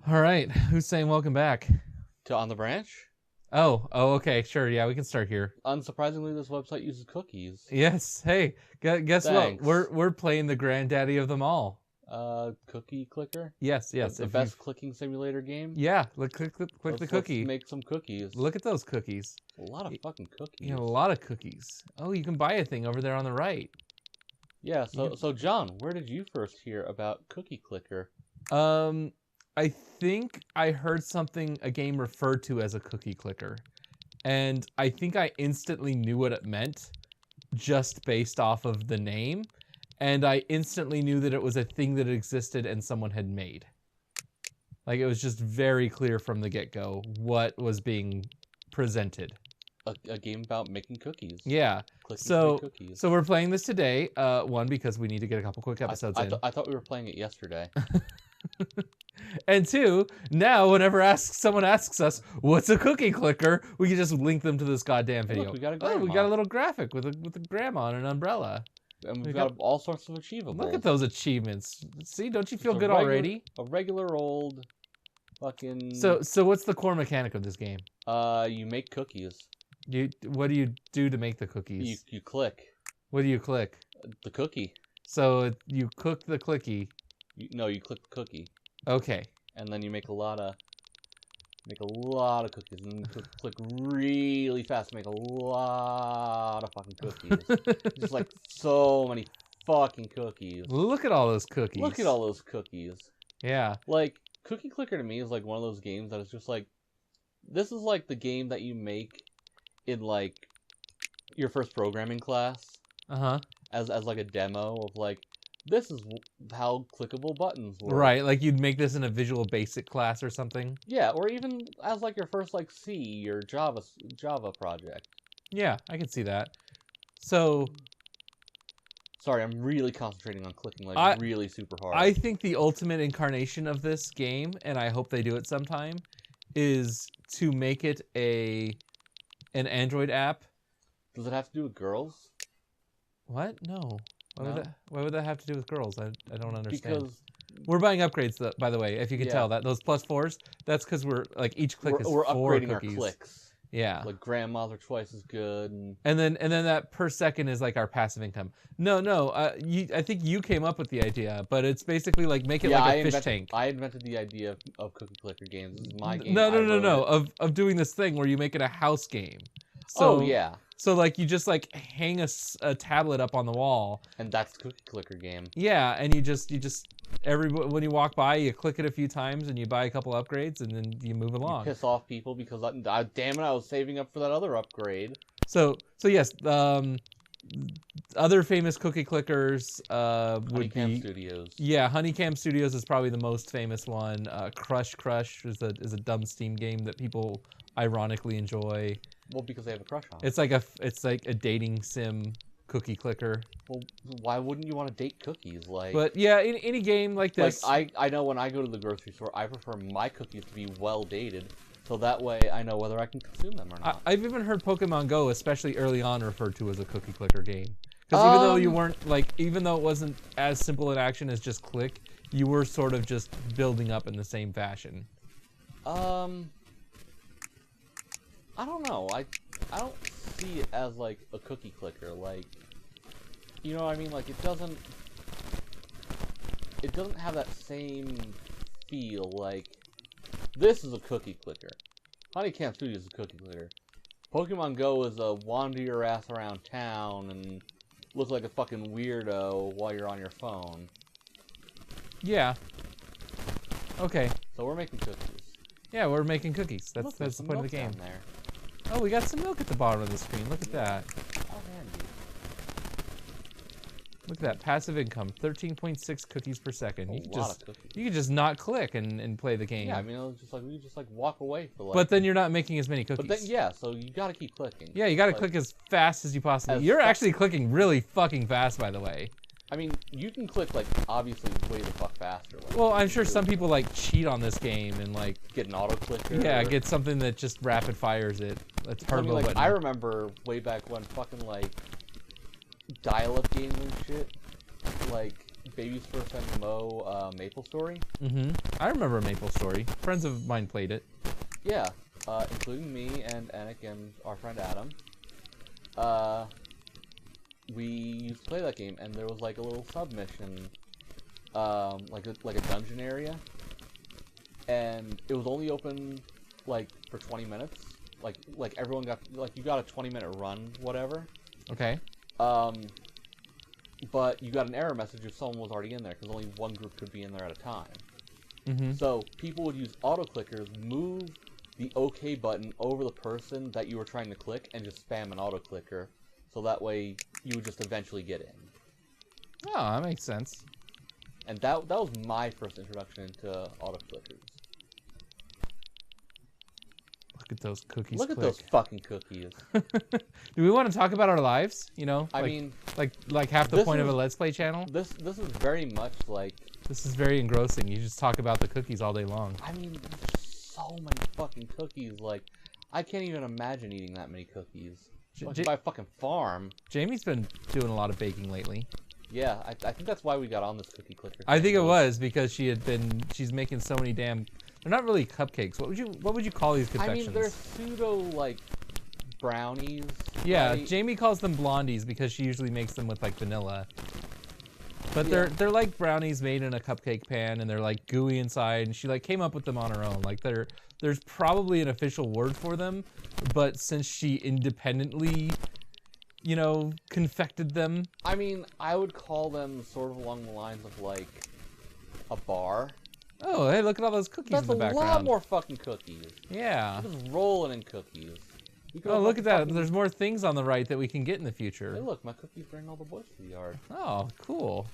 All right, who's saying welcome back? To On the Branch? Oh, okay, sure, yeah, we can start here. Unsurprisingly, this website uses cookies. Yes, hey, guess what? Thanks. We're playing the granddaddy of them all. Cookie clicker? Yes. The best clicking simulator game? Yeah, click the cookie. Let's make some cookies. Look at those cookies. A lot of fucking cookies. You know, a lot of cookies. Oh, you can buy a thing over there on the right. Yeah, so John, where did you first hear about Cookie Clicker? I think I heard a game referred to as a cookie clicker. And I think I instantly knew what it meant just based off of the name. And I instantly knew that it was a thing that existed and someone had made. Like, it was just very clear from the get-go what was being presented. A game about making cookies. Yeah. Clicking cookies. So we're playing this today. One, because we need to get a couple quick episodes in. I thought we were playing it yesterday. And two, now whenever someone asks us what's a cookie clicker, we can just link them to this goddamn video. Look, we got a grandma. We got a little graphic with a grandma and an umbrella. And we've got all sorts of achievables. Look at those achievements. See, don't you feel good already? A regular old fucking... So what's the core mechanic of this game? You make cookies. What do you do to make the cookies? You click. What do you click? The cookie. So you cook the clicky. No, you click the cookie. Okay. And then you make a lot of cookies, and then you click really fast to make a lot of fucking cookies. Just like so many fucking cookies. Look at all those cookies. Look at all those cookies. Yeah. Like, Cookie Clicker to me is like one of those games that is just like, this is like the game that you make in like your first programming class. Uh-huh. As like a demo of like, this is how clickable buttons work. Right, like you'd make this in a Visual Basic class or something. Yeah, or even as like your first like C or Java project. Yeah, I can see that. So, sorry, I'm really concentrating on clicking like really super hard. I think the ultimate incarnation of this game, and I hope they do it sometime, is to make it an Android app. Does it have to do with girls? What? No. No? Why would that have to do with girls? I don't understand. Because we're buying upgrades, by the way. If you can tell that those +4s, that's because we're like each click is we're 4 upgrading cookies. our clicks. Yeah. Like grandmas are twice as good. And then that per second is like our passive income. No. I think you came up with the idea, but it's basically like make it like a fish tank. I invented the idea of Cookie Clicker games. This is my game. No. Of doing this thing where you make it a house game. So, oh yeah. So like you just like hang a tablet up on the wall. And that's the Cookie Clicker game. Yeah, and you just when you walk by, you click it a few times and you buy a couple upgrades and then you move along. You piss off people because damn it, I was saving up for that other upgrade. So yes, other famous cookie clickers would be Honeycomb Studios. Yeah, Honeycomb Studios is probably the most famous one. Crush is a dumb Steam game that people ironically enjoy. Well, because they have a crush on it. It's like a dating sim cookie clicker. Well, why wouldn't you want to date cookies? But yeah, in any game like this, like I know when I go to the grocery store, I prefer my cookies to be well dated, so that way I know whether I can consume them or not. I've even heard Pokemon Go, especially early on, referred to as a cookie clicker game. Because even though it wasn't as simple an action as just click, you were sort of just building up in the same fashion. I don't know. I don't see it as like a cookie clicker. Like, you know what I mean? Like it doesn't have that same feel. Like, this is a cookie clicker. Honeycomb Studios is a cookie clicker. Pokemon Go is a wander your ass around town and look like a fucking weirdo while you're on your phone. Yeah. Okay. So we're making cookies. Yeah, we're making cookies. That's the point of the game. There. Oh, we got some milk at the bottom of the screen. Look at that. Oh, handy. Look at that. Passive income. 13.6 cookies per second. You could just not click and play the game. Yeah, I mean, it was just like, we just like walk away for like... But then you're not making as many cookies. But then, yeah, so you gotta keep clicking. Yeah, you gotta click as fast as you possibly... You're actually clicking really fucking fast, by the way. I mean, you can click, like, obviously way the fuck faster. Like, well, I'm sure some people, like, cheat on this game and, like... Get an auto-clicker. Yeah, get something that just rapid fires it. That's turbo button. I remember way back when fucking, like, dial-up games and shit, like, Baby's First MMO, Maple Story. Mm-hmm. I remember Maple Story. Friends of mine played it. Yeah, including me and Anik and our friend Adam. We used to play that game, and there was like a little submission, like a dungeon area, and it was only open like for 20 minutes. Like everyone got you got a 20-minute run, whatever. Okay. But you got an error message if someone was already in there, because only one group could be in there at a time. Mm-hmm. So people would use auto clickers, move the OK button over the person that you were trying to click, and just spam an auto clicker, so that way you would just eventually get in. Oh, that makes sense. And that was my first introduction into auto clickers. Look at those cookies. Look at those fucking cookies. Do we want to talk about our lives? You know, I like, mean, like half the point of a Let's Play channel. This is very much like. This is very engrossing. You just talk about the cookies all day long. I mean, there's so many fucking cookies. Like, I can't even imagine eating that many cookies. Like, by a fucking farm. Jamie's been doing a lot of baking lately. Yeah, I think that's why we got on this cookie clicker thing. I think it was because she's making so many damn. They're not really cupcakes. What would you call these confections? I mean, they're pseudo like brownies. Yeah, right? Jamie calls them blondies because she usually makes them with like vanilla. But Yeah. they're like brownies made in a cupcake pan, and they're like gooey inside. And she like came up with them on her own. Like there's probably an official word for them, but since she independently, you know, confected them. I mean, I would call them sort of along the lines of like a bar. Oh, hey, look at all those cookies That's in the background. a lot more fucking cookies. Yeah. We're just rolling in cookies. Oh, look at that. There's more things on the right that we can get in the future. Hey, look, my cookies bring all the boys to the yard. Oh, cool.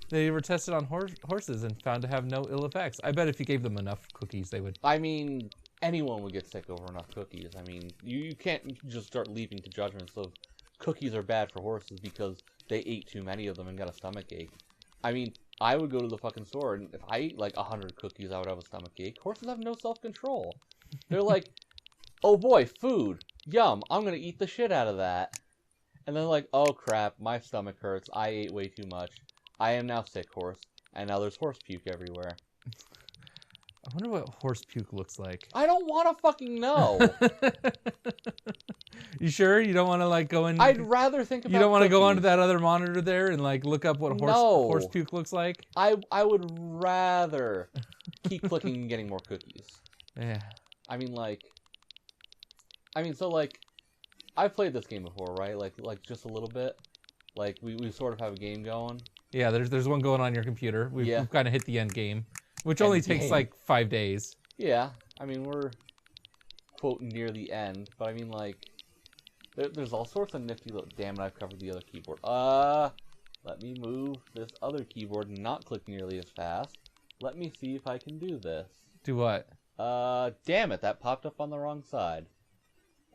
They were tested on horses and found to have no ill effects. I bet if you gave them enough cookies, they would. I mean, anyone would get sick over enough cookies. I mean, you can't just start leaping to judgments of cookies are bad for horses because they ate too many of them and got a stomach ache. I mean, I would go to the fucking store, and if I ate like 100 cookies, I would have a stomach ache. Horses have no self-control. They're like, oh boy, food. Yum, I'm gonna eat the shit out of that. And then like, oh crap, my stomach hurts. I ate way too much. I am now sick, horse. And now there's horse puke everywhere. I wonder what horse puke looks like. I don't want to fucking know. You sure? You don't want to like go in? I'd rather think about You don't want to go onto cookies. that other monitor there and like look up what horse puke looks like? I would rather keep clicking and getting more cookies. Yeah. I mean, so like, I've played this game before, right? Like just a little bit. Like we sort of have a game going. Yeah, there's one going on your computer. We've kind of hit the end game, which only takes like 5 days. Yeah, I mean we're quote near the end, but I mean like there's all sorts of nifty little. Damn it, I've covered the other keyboard. Let me move this other keyboard and not click nearly as fast. Let me see if I can do this. Do what? Damn it, that popped up on the wrong side.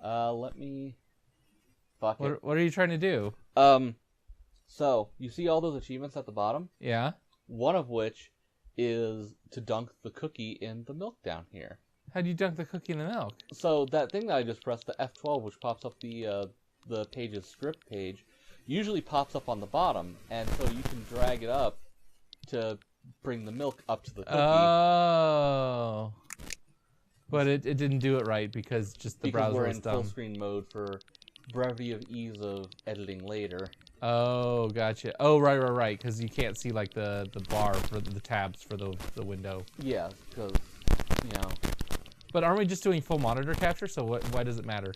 Let me. Fuck it. What are you trying to do? So, you see all those achievements at the bottom? Yeah. One of which is to dunk the cookie in the milk down here. How do you dunk the cookie in the milk? So, that thing that I just pressed, the F12, which pops up the page's script page, usually pops up on the bottom, and so you can drag it up to bring the milk up to the cookie. Oh. But it didn't do it right because just the browser was dumb. We're in full screen mode for brevity of ease of editing later. Oh, gotcha. Oh, right. Because you can't see like the bar for the tabs for the window. Yeah, because But aren't we just doing full monitor capture? So why does it matter?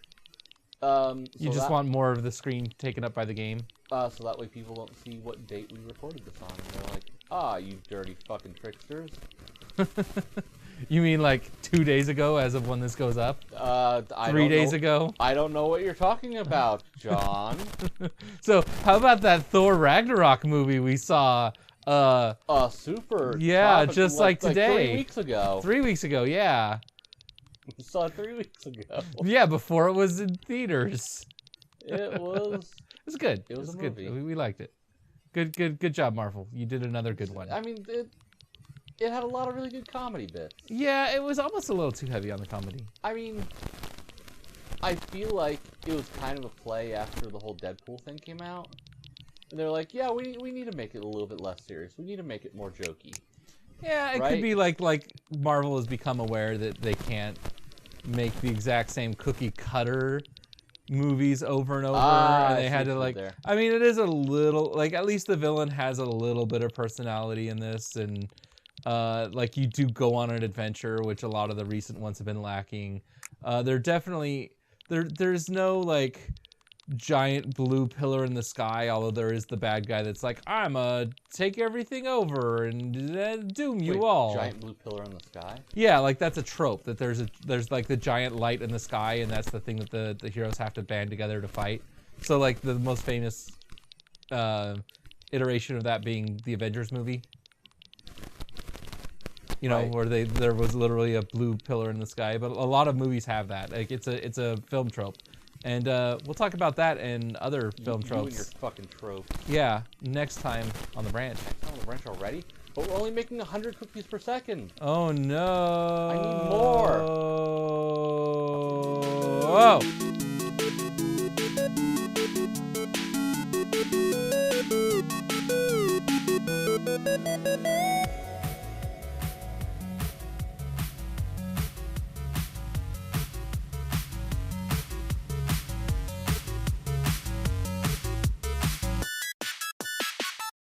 You just want more of the screen taken up by the game. So that way people don't see what date we recorded this on, and they're like, "Ah, you dirty fucking tricksters." You mean like 2 days ago, as of when this goes up? 3 days ago? I don't know what you're talking about, John. So how about that Thor Ragnarok movie we saw? Super. Yeah, just like today. 3 weeks ago. 3 weeks ago, yeah. We saw it 3 weeks ago. Yeah, before it was in theaters. It was. It was good. It was a good. movie. We liked it. Good job, Marvel. You did another good one. I mean, it had a lot of really good comedy bits. Yeah, it was almost a little too heavy on the comedy. I mean, I feel like it was kind of a play after the whole Deadpool thing came out. And they're like, yeah, we need to make it a little bit less serious. We need to make it more jokey. Yeah, it could be like Marvel has become aware that they can't make the exact same cookie cutter movies over and over, and they had to like. I mean, it is a little like at least the villain has a little bit of personality in this, and like you do go on an adventure, which a lot of the recent ones have been lacking. They're definitely there's no like giant blue pillar in the sky, although there is the bad guy that's like, I'm take everything over and doom you all. Giant blue pillar in the sky? Yeah, like that's a trope, that there's like the giant light in the sky, and that's the thing that the heroes have to band together to fight. So like the most famous iteration of that being the Avengers movie. You know, where there was literally a blue pillar in the sky, but a lot of movies have that. Like it's a film trope. And we'll talk about that and other film tropes. You and your fucking trope. Yeah, next time on The Branch. Next time on The Branch already? But we're only making 100 cookies per second. Oh no. I need more.